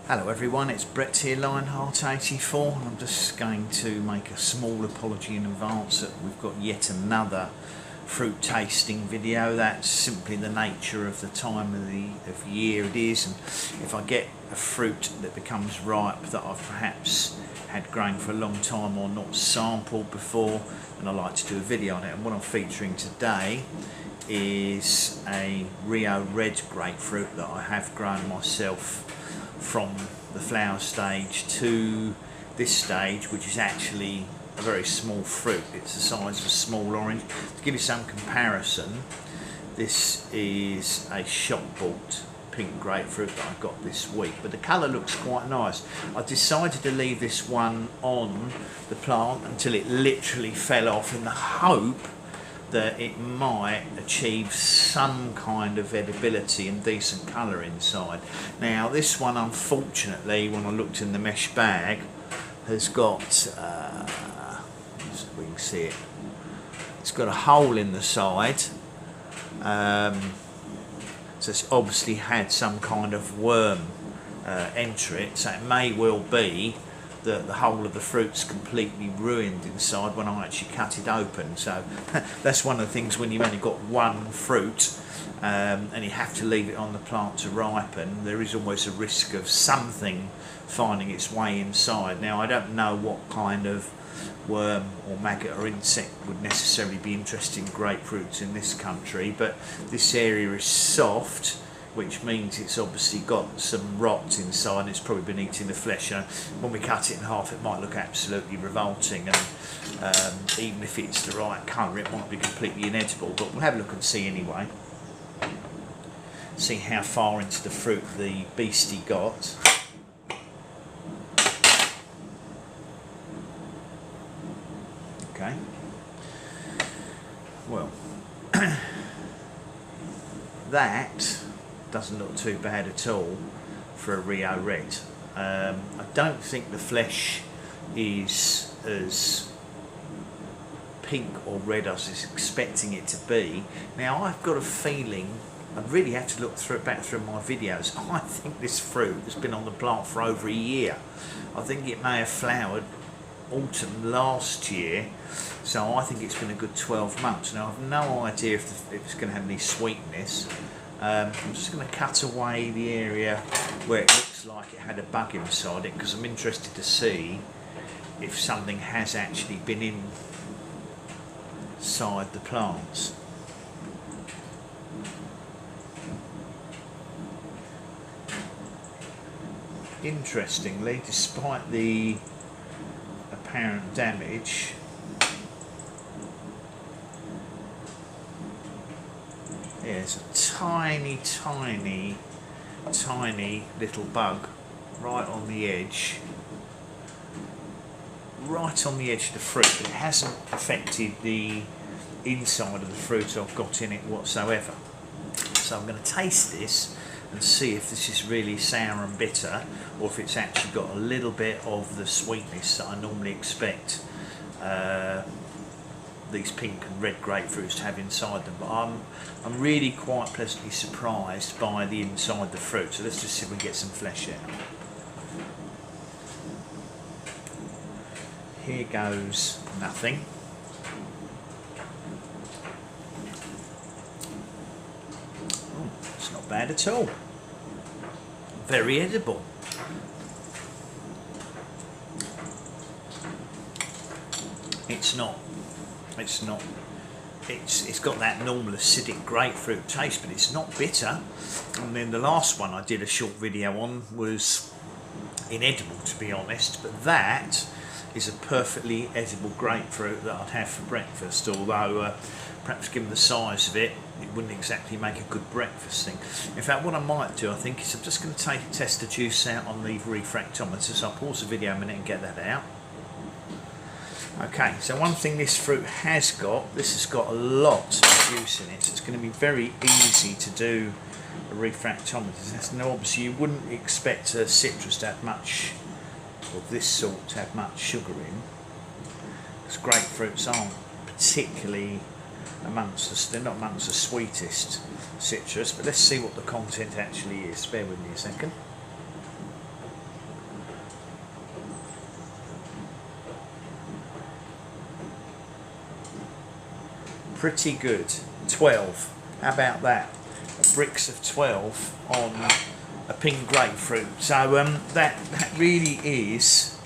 Hello everyone, it's Brett here, Lionheart84, and I'm just going to make a small apology in advance that we've got yet another fruit tasting video. That's simply the nature of the time of the year it is, and if I get a fruit that becomes ripe that I've perhaps had grown for a long time or not sampled before, and I like to do a video on it. And what I'm featuring today is a Rio Red grapefruit that I have grown myself from the flower stage to this stage, which is actually a very small fruit. It's the size of a small orange. To give you some comparison, this is a shop bought pink grapefruit that I got this week, but the colour looks quite nice. I decided to leave this one on the plant until it literally fell off in the hope that it might achieve some kind of edibility and decent colour inside. Now this one, unfortunately, when I looked in the mesh bag, has got, so we can see it, it's got a hole in the side, so it's obviously had some kind of worm enter it, so it may well be that the whole of the fruit's completely ruined inside when I actually cut it open. So that's one of the things when you've only got one fruit and you have to leave it on the plant to ripen, there is always a risk of something finding its way inside. Now I don't know what kind of worm or maggot or insect would necessarily be interested in grapefruits in this country, but this area is soft, which means it's obviously got some rot inside and it's probably been eating the flesh. When we cut it in half, it might look absolutely revolting, and even if it's the right colour, it might be completely inedible, but we'll have a look and see anyway. See how far into the fruit the beastie got. Okay. Well, that doesn't look too bad at all for a Rio Red. I don't think the flesh is as pink or red as I was expecting it to be. Now I've got a feeling, I really have to look back through my videos, I think this fruit has been on the plant for over a year. I think it may have flowered autumn last year, so I think it's been a good 12 months. Now I've no idea if it's going to have any sweetness. I'm just going to cut away the area where it looks like it had a bug inside it, because I'm interested to see if something has actually been inside the plants. Interestingly, despite the apparent damage, there's a tiny little bug right on the edge of the fruit. It hasn't affected the inside of the fruit I've got in it whatsoever. So I'm going to taste this and see if this is really sour and bitter, or if it's actually got a little bit of the sweetness that I normally expect these pink and red grapefruits to have inside them. But I'm really quite pleasantly surprised by the inside of the fruit. So let's just see if we can get some flesh out. Here goes nothing. Oh, it's not bad at all. Very edible. It's got that normal acidic grapefruit taste, but it's not bitter. And then the last one I did a short video on was inedible, to be honest, but that is a perfectly edible grapefruit that I'd have for breakfast, although perhaps given the size of it, it wouldn't exactly make a good breakfast thing. In fact, what I might do, I think, is I'm just going to test the juice out on the refractometer, so I'll pause the video a minute and get that out. Okay, so one thing this fruit has got, this has got a lot of juice in it, so it's going to be very easy to do a refractometer. Now obviously you wouldn't expect a citrus to have much, or this sort to have much sugar in, because grapefruits aren't particularly they're not amongst the sweetest citrus, but let's see what the content actually is. Bear with me a second. Pretty good. 12. How about that? Brix of 12 on a pink grapefruit. So that really is,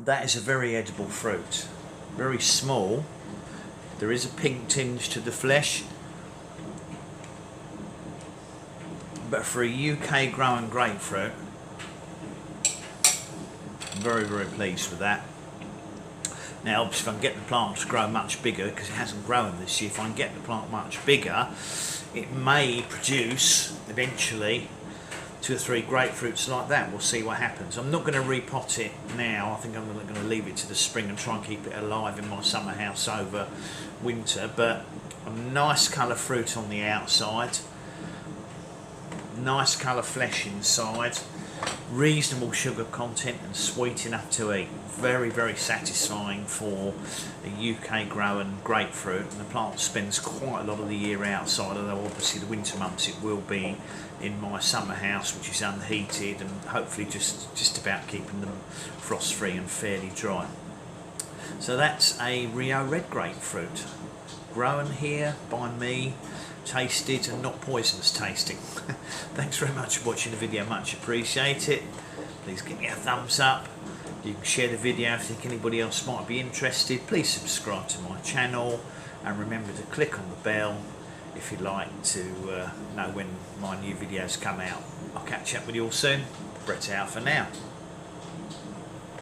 that is a very edible fruit. Very small. There is a pink tinge to the flesh, but for a UK growing grapefruit, I'm very, very pleased with that. Now obviously if I can get the plant to grow much bigger, because it hasn't grown this year, if I can get the plant much bigger, it may produce eventually 2 or 3 grapefruits like that. We'll see what happens. I'm not going to repot it now. I think I'm going to leave it to the spring and try and keep it alive in my summer house over winter. But a nice colour fruit on the outside, nice colour flesh inside, reasonable sugar content and sweet enough to eat. Very, very satisfying for a UK growing grapefruit, and the plant spends quite a lot of the year outside, although obviously the winter months it will be in my summer house, which is unheated and hopefully just about keeping them frost free and fairly dry. So that's a Rio Red grapefruit, grown here by me, tasted and not poisonous tasting. Thanks very much for watching the video, much appreciate it. Please give me a thumbs up. You can share the video if you think anybody else might be interested. Please subscribe to my channel and remember to click on the bell if you'd like to know when my new videos come out. I'll catch up with you all soon. Brett out for now.